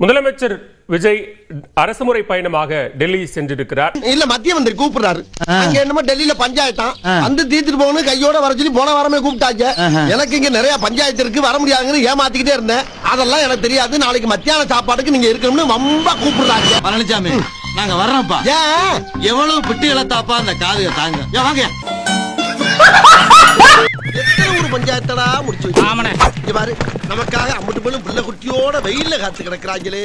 முதலமைச்சர் விஜய் அரசுமுறை பயணமாக டெல்லி சென்றிருக்கிறார். இல்ல மத்திய மந்திரி கூப்பிடுறாரு. அங்க என்னமோ டெல்லியில பஞ்சாயத்தான் வந்து தீர்த்துட்டு போகணும் கையோட வர சொல்லி போன வாரமே கூப்பிட்டாங்க. எனக்கு இங்க நிறைய பஞ்சாயத்து இருக்கு வர முடியாதுன்னு ஏமாத்திக்கிட்டே இருந்தேன். அதெல்லாம் எனக்கு தெரியாது. நாளைக்கு மத்தியான சாப்பாட்டுக்கு நீங்க இருக்கணும்னு ரொம்ப கூப்பிடுறாங்க. பழனிசாமி நாங்க வர்றோம்ப்பா. ஏன் எவ்வளவு பிட்டு இழத்தாப்பா அந்த காதுக தாங்க. வாங்க ஒரு பஞ்சாயத்தடா முடிச்சு பாரு. நமக்காக அம்பட்டு பெண்ணும் பிள்ளை குட்டியோட வெயில்ல காத்து கிடக்குறாங்களே.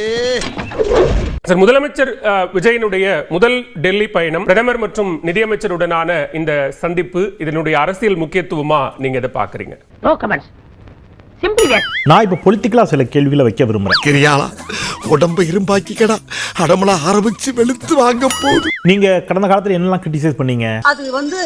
முதலமைச்சர் விஜயனுடைய முதல் டெல்லி பயணம், பிரதமர் மற்றும் நிதியமைச்சருடனான இந்த சந்திப்பு, இதனுடைய அரசியல் முக்கியத்துவமா நீங்க இதை பாக்குறீங்க? நான் இப்ப பொலிட்டிக்கலா சில கேள்விகளை வைக்க விரும்புறேன். கிரியாளா உடம்ப இரும்பாக்கிக்கடா, அடமலா ஆரம்பிச்சு வெளுத்து வாங்க போகுது. நீங்க கடந்த காலத்துல என்னெல்லாம் கிரிட்டிசைஸ் பண்ணீங்க? அது வந்து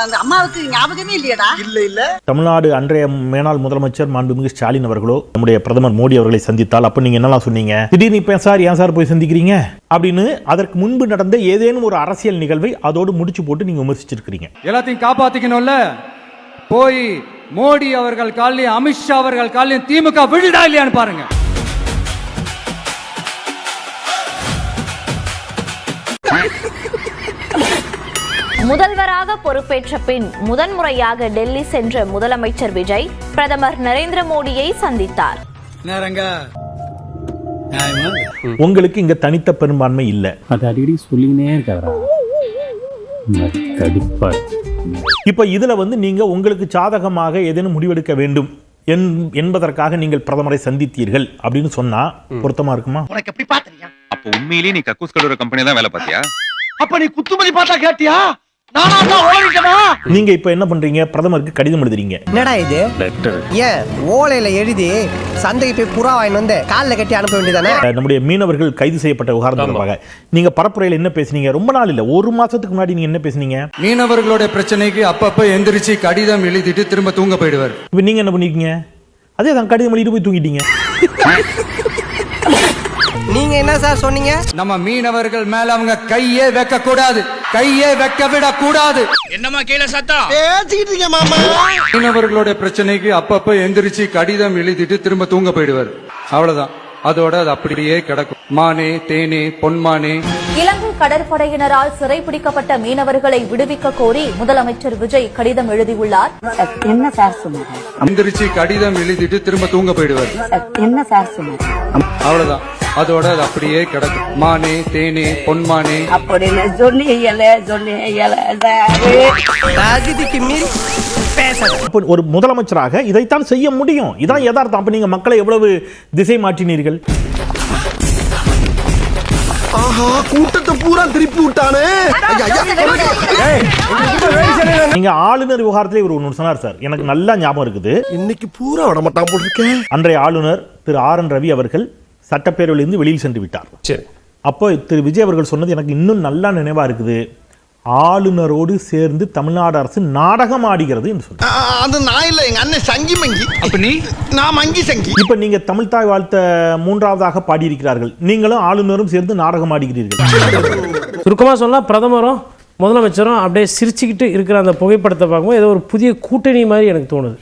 அந்த அம்மாவுக்கு ஞாபகமே இல்லையடா. இல்ல தமிழ்நாடு அன்றைய மேனாள் முதலமைச்சர் மாண்புமிகு ஸ்டாலின் அவர்களோ நம்முடைய பிரதமர் மோடி அவர்களை சந்தித்தால் அப்ப நீங்க என்னெல்லாம் சொன்னீங்க? திடீர்னு இப்ப சார் ஏன் சார் போய் சந்திக்கிறீங்க அப்படின்னு அதற்கு முன்பு நடந்த ஏதேனும் ஒரு அரசியல் நிகழ்வை அதோடு முடிச்சு போட்டு நீங்க விமர்சிச்சிருக்கீங்க. எல்லாத்தையும் காப்பாத்திக்கணும்ல. போய் மோடி அவர்கள் காலையும் அமித்ஷா அவர்கள் காலையும் திமுக விழுடா இல்லையான்னு பாருங்க. முதல்வராக பொறுப்பேற்ற பின் முதன்முறையாக டெல்லி சென்ற முதலமைச்சர் விஜய் பிரதமர் நரேந்திர மோடியை சந்தித்தார். உங்களுக்கு இங்க தனித்த பெரும்பான்மை இல்ல. அது அடிக்கடி சொல்லினே இருக்காரா? இப்ப இதுல வந்து நீங்க உங்களுக்கு சாதகமாக ஏதேனும் முடிவெடுக்க வேண்டும் என்பதற்காக நீங்கள் பிரதமரை சந்தித்தீர்கள் அப்படின்னு சொன்னா பொருத்தமா இருக்குமா? உனக்கு எப்படி பாத்தீங்க? அப்ப உண்மையிலேயே நீ கக்கூஸ் கல்லூரி கம்பெனி தான் வேலை பார்த்தியா? அப்ப நீ குத்துமதி பார்த்தா கேட்டியா? நீங்க இப்ப என்ன பண்றீங்க? பிரதமருக்கு கடிதம் எழுதுறீங்க. என்னடா இது லெட்டர்? ஏன் ஓலையில எழுதி சந்தைக்கு போய் புறா வாங்கி வந்து காலில் கட்டி அனுப்ப வேண்டியதானே? நம்முடைய மீனவர்கள் கைது செய்யப்பட்ட விவகாரம் தொடர்பாக நீங்க பரப்புரையில் என்ன பேசுனீங்க? ரொம்ப நாள் இல்ல, ஒரு மாசத்துக்கு முன்னாடி நீங்க என்ன பேசுனீங்க? மீனவர்களுடைய பிரச்சனைக்கு அப்பப்ப எந்திரிச்சு கடிதம் எழுதிட்டு திரும்ப தூங்க போயிடுவார். இப்ப நீங்க என்ன பண்ணிருக்கீங்க? அதே தான், கடிதம் எழுதிட்டு போய் தூங்கிட்டீங்க. நீங்க என்ன சார் சொன்னீங்க? நம்ம மீனவர்கள் மேல அவங்க கையே வைக்க கூடாது, கையே வைக்க விட கூடாது. என்னமா கீழே சத்தம் பேசிக்கிட்டு இருக்கீங்க மாமா? மீனவர்களுடைய பிரச்சனைக்கு அப்பப்ப எந்திரிச்சு கடிதம் எழுதிட்டு திரும்ப தூங்க போயிடுவார். அவ்வளவுதான். அதோட அது அப்படியே கிடக்கும். மானே தேனே பொன்மானே. இலங்கை கடற்படையினரால் சிறைபிடிக்கப்பட்ட மீனவர்களை விடுவிக்க கோரி முதலமைச்சர் விஜய் கடிதம் எழுதியுள்ளார். என்ன சார் சொன்னாங்க? எந்திரிச்சு கடிதம் எழுதிட்டு திரும்ப தூங்க போயிடுவார். என்ன சார் சொன்னாங்க? அவ்வளவுதான். அதோட அது அப்படியே கிடக்கும். மானே தேனே பொன்மானே அப்படின்னு தகுதிக்கு மீறி ஒரு முதலமைச்சராக இதைத்தான் செய்ய முடியும். இதான் யதார்த்தம். அப்ப நீங்க மக்களை எவ்வளவு திசை மாற்றினீர்கள்? ஆஹா, கூட்டத்தை பூரா திருப்பி விட்டானே. நீங்க ஆளுநர் விவகாரத்திலே ஒரு சொன்னார் சார், எனக்கு நல்லா ஞாபகம் இருக்குது. இன்னைக்கு பூரா விட மாட்டான் போட்டிருக்கேன். அன்றைய ஆளுநர் திரு RN ரவி அவர்கள் சட்டப்பேரவையிலிருந்து வெளியில் சென்று விட்டார். அப்போ திரு விஜய் அவர்கள் சொன்னது எனக்கு இன்னும் நல்லா நினைவா இருக்குது. ஆளுநரோடு சேர்ந்து தமிழ்நாடு அரசு நாடகம் ஆடுகிறது என்று சொல்றாங்க. அது நான் இல்ல, எங்க அண்ணன் சங்கி மங்கி. அப்ப நீ? நான் மங்கி சங்கி. இப்ப நீங்க தமிழ் தாய் வாழ்த்த மூன்றாவதாக பாடியிருக்கிறார்கள். நீங்களும் ஆளுநரும் சேர்ந்து நாடகம் ஆடுகிறீர்கள். சுருக்கமா சொன்னா பிரதமரும் முதலமைச்சரும் அப்படியே சிரிச்சுக்கிட்டு இருக்கிற அந்த புகைப்படத்தை பார்க்கும்போது ஏதோ ஒரு புதிய கூட்டணி மாதிரி எனக்கு தோணுது.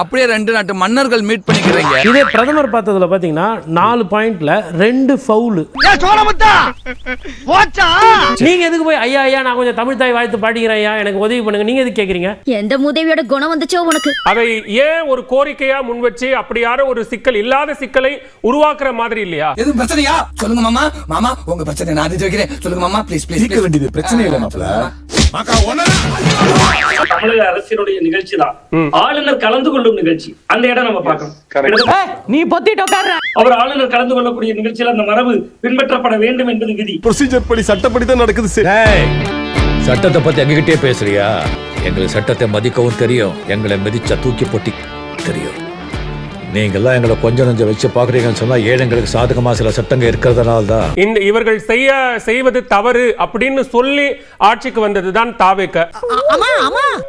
அப்படியே ரெண்டு நாட்டு மன்னர்கள் மீட் பண்ணிக்கிறீங்க. இதே பிரதமர் பார்த்ததுல பாத்தீங்கன்னா 4 பாயிண்ட்ல 2 ஃபவுல். நீங்க எதுக்கு போய் ஐயா ஐயா நான் கொஞ்சம் தமிழ் தாய் வாழ்த்து பாடிக்கிறேன் ஐயா எனக்கு உதவி பண்ணுங்க, நீங்க எதுக்கு கேக்குறீங்க? எந்த மூதேவியோட குணம் வந்துச்சோ உனக்கு? அதை ஏன் ஒரு கோரிக்கையா முன்வச்சு அப்படியான ஒரு சிக்கல் இல்லாத சிக்கலை உருவாக்குற மாதிரி இல்லையா? எதுவும் பிரச்சனையா? சொல்லுங்க மாமா. மாமா உங்க பிரச்சனை நான் அறிஞ்சு வைக்கிறேன். சொல்லுங்க மாமா ப்ளீஸ் ப்ளீஸ். தீர்க்க வேண்டியது பிரச்சனை இல்ல மாப்ள. தமிழக அரசினுடைய நிகழ்ச்சி தான் ஆளுநர் கலந்து கொள்ளும் நிகழ்ச்சி. அந்த இடம் நம்ம பார்க்கணும். நீ பொத்திட்டு உட்கார்ற. அவர் ஆளுநர் கலந்து கொள்ளக்கூடிய நிகழ்ச்சியில் அந்த மரபு பின்பற்றப்பட வேண்டும் என்பது விதி. ப்ரொசீஜர் படி சட்டப்படி தான் நடக்குது. சட்டத்தை பத்தி எங்ககிட்டே பேசுறியா? எங்களுக்கு சட்டத்தை மதிக்கவும் தெரியும், எங்களை மிதிச்சா தூக்கி போட்டி தெரியும். நீங்கெல்லாம் எங்களை கொஞ்சம் நஞ்சம் வச்சு பாக்குறீங்கன்னு சொன்னா ஏழைங்களுக்கு சாதகமா சில சட்டங்கள் இருக்கிறதுனால தான் இந்த இவர்கள் செய்வது தவறு அப்படின்னு சொல்லி ஆட்சிக்கு வந்ததுதான் தாவேக.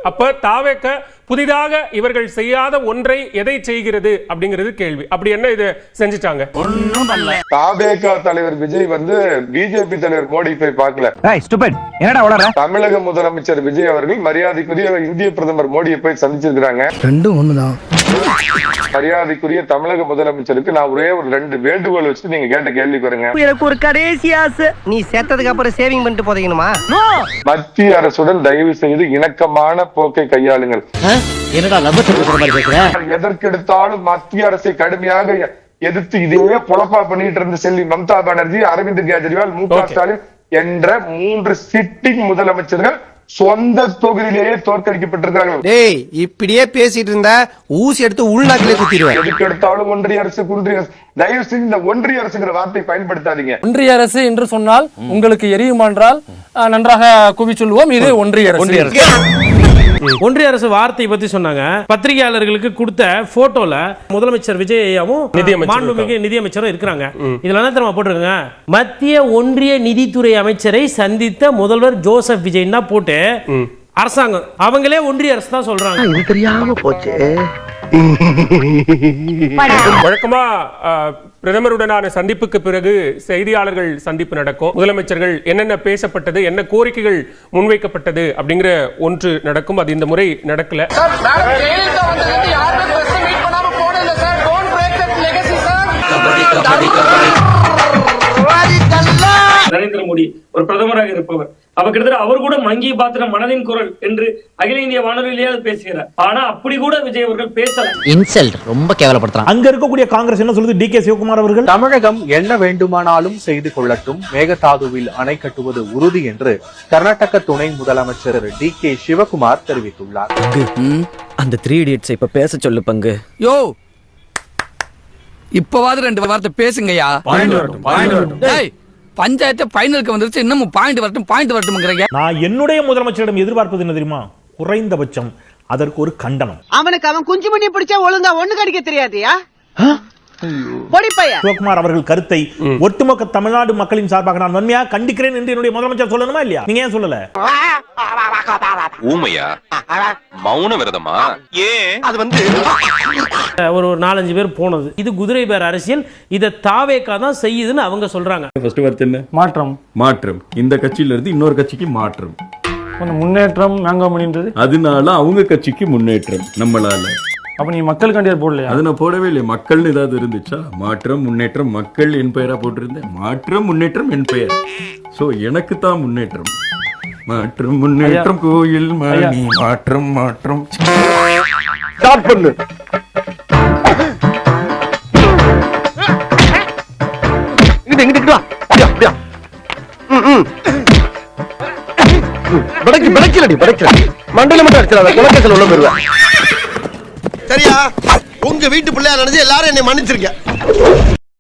அப்ப தாவேக புதிதாக இவர்கள் செய்யாத ஒன்றை எதை செய்கிறது அப்படிங்கிறது கேள்வி. அப்படி என்ன இது செஞ்சுட்டாங்க? தாவேக தலைவர் விஜய் வந்து பிஜேபி தலைவர் மோடி போய் பார்க்கல. தமிழக முதலமைச்சர் விஜய் அவர்கள் மரியாதைக்குரிய இந்திய பிரதமர் மோடியை போய் சந்திச்சிருக்காங்க. ரெண்டும் ஒண்ணுதான். மரியாதைக்குரிய தமிழக முதலமைச்சருக்கு நான் ஒரே ஒரு 2 வேண்டுகோள் வச்சு நீங்க கேட்ட கேள்வி பாருங்க. எனக்கு ஒரு கடைசி ஆசை, நீ சேர்த்ததுக்கு அப்புறம் சேவிங் பண்ணிட்டு போதீங்கணுமா? மத்திய அரசுடன் தயவு செய்து இணக்கமான போக்கை கையாளுங்கள். என்னடா லவ் சொல்ற மாதிரி பேசுற? எதற்கெடுத்தாலும் மத்திய அரசை கடுமையாக எதிர்த்து இதையே பொழப்பா பண்ணிட்டு இருந்த செல்வி மம்தா பானர்ஜி, அரவிந்த் கெஜ்ரிவால், மு.க. ஸ்டாலின் என்ற 3 சிட்டிங் முதலமைச்சர்கள் சொந்த தொகுதியிலேயே தோற்கடிக்கப்பட்டிருக்கிறார்கள். டேய், இப்படியே பேசிட்டு இருந்தா ஊசி எடுத்து உள்நாட்டிலே குத்திடுவேன். எதுக்கு எடுத்தாலும் ஒன்றிய அரசு, ஒன்றிய அரசு. தயவு செய்து இந்த ஒன்றிய அரசுங்கிற வார்த்தை பயன்படுத்தாதீங்க. ஒன்றிய அரசு என்று சொன்னால் உங்களுக்கு எரியுமா என்றால் நன்றாக குவி சொல்லுவோம். இது ஒன்றிய அரசு. ஒன்றிய அரசு வார்த்தை பத்தி சொன்னாங்க. பத்திரிகையாளர்களுக்கு கொடுத்த போட்டோல முதலமைச்சர் விஜயாவும் மாண்புமிகு நிதியமைச்சரும் இருக்கிறாங்க. இதுல என்ன தெரியுமா போட்டிருக்காங்க? மத்திய ஒன்றிய நிதித்துறை அமைச்சரை சந்தித்த முதல்வர் ஜோசப் விஜய் தான் போட்டு அரசாங்கம் அவங்களே ஒன்றிய அரசு தான் சொல்றாங்க. இது தெரியாம போச்சு. வழக்கமா பிரதமருடனான சந்திப்புக்கு பிறகு செய்தியாளர்கள் சந்திப்பு நடக்கும். முதலமைச்சர்கள் என்னென்ன பேசப்பட்டது, என்ன கோரிக்கைகள் முன்வைக்கப்பட்டது அப்படிங்கிற ஒன்று நடக்கும். அது இந்த முறை நடக்கல. நரேந்திர மோடி ஒரு பிரதமராக இருப்பவர், அவ கிட்டத்தட்ட அவர் கூட மங்கி பாத்திர மனதின் குரல் என்று அகில இந்திய வானொலியிலேயே பேசுகிறார். ஆனா அப்படி கூட விஜய் அவர்கள் பேசல. இன்சல்ட், ரொம்ப கேவலப்படுத்துறாங்க. அங்க இருக்கக்கூடிய காங்கிரஸ் என்ன சொல்லுது? டி.கே. சிவகுமார் அவர்கள் தமிழகம் என்ன வேண்டுமானாலும் செய்து கொள்ளட்டும், மேகதாதுவில் அணை கட்டுவது உறுதி என்று கர்நாடக துணை முதலமைச்சர் டி.கே. சிவகுமார் தெரிவித்துள்ளார். அந்த 3 idiots இப்ப பேச சொல்லு பங்கு. யோ, இப்பவாது 2 வார்த்தை பேசுங்கய்யா. பஞ்சாயத்து ஃபைனலுக்கு வந்துருச்சு, இன்னமும் பாயிண்ட் வரட்டும். நான் என்னுடைய முதலமைச்சரிடம் எதிர்பார்ப்பது என்ன தெரியுமா? குறைந்தபட்சம் அதற்கு ஒரு கண்டனம். அவனுக்கு அவன் குஞ்சு மணி பிடிச்சா ஒழுங்கா ஒண்ணு கடிக்க தெரியாதியா? சிவகுமார் அவர்கள் கருத்தை ஒட்டுமொத்த தமிழ்நாடு மக்களின் சார்பாக நான் வன்மையா கண்டிக்கிறேன் என்று என்னுடைய முதலமைச்சர் சொல்லணுமா இல்லையா? நீங்க ஏன் சொல்லல? ஊமையா? மௌன விரதமா? அது வந்து ஒரு 4-5 பேர் போனது. இது குதிரை பேர் அரசியல். இதை தாவேக்கா தான் செய்யுதுன்னு அவங்க சொல்றாங்க. ஃபர்ஸ்ட் வார்த்தை என்ன? மாற்றம். இந்த கட்சியில இருந்து இன்னொரு கட்சிக்கு மாற்றம், முன்னேற்றம் நாங்கமணின்றது. அதனால அவங்க கட்சிக்கு முன்னேற்றம் நம்மளால. அப்ப நீ மக்கள் கண்டிப்பாக போடலையா? அது நான் போடவே இல்லை. மக்கள்னு ஏதாவது இருந்துச்சா? மாற்றம் முன்னேற்றம் மக்கள் என் பெயரா போட்டிருந்தேன். மாற்றம் முன்னேற்றம் என் பெயர். சோ எனக்கு தான் முன்னேற்றம். மாற்றம் முன்னேற்றம் கோயில் மணி மாற்றம். ஸ்டார்ட் பண்ணு. இங்கிட்டு வா. அப்படியா. படைக்கலடி. மண்டையில மட்டும் அடிச்சிடாத, குலக்கேசல் உள்ள போயிருவேன். சரியா? உங்க வீட்டு பிள்ளையா நினைச்சு எல்லாரும் என்னை மன்னிச்சிருக்க.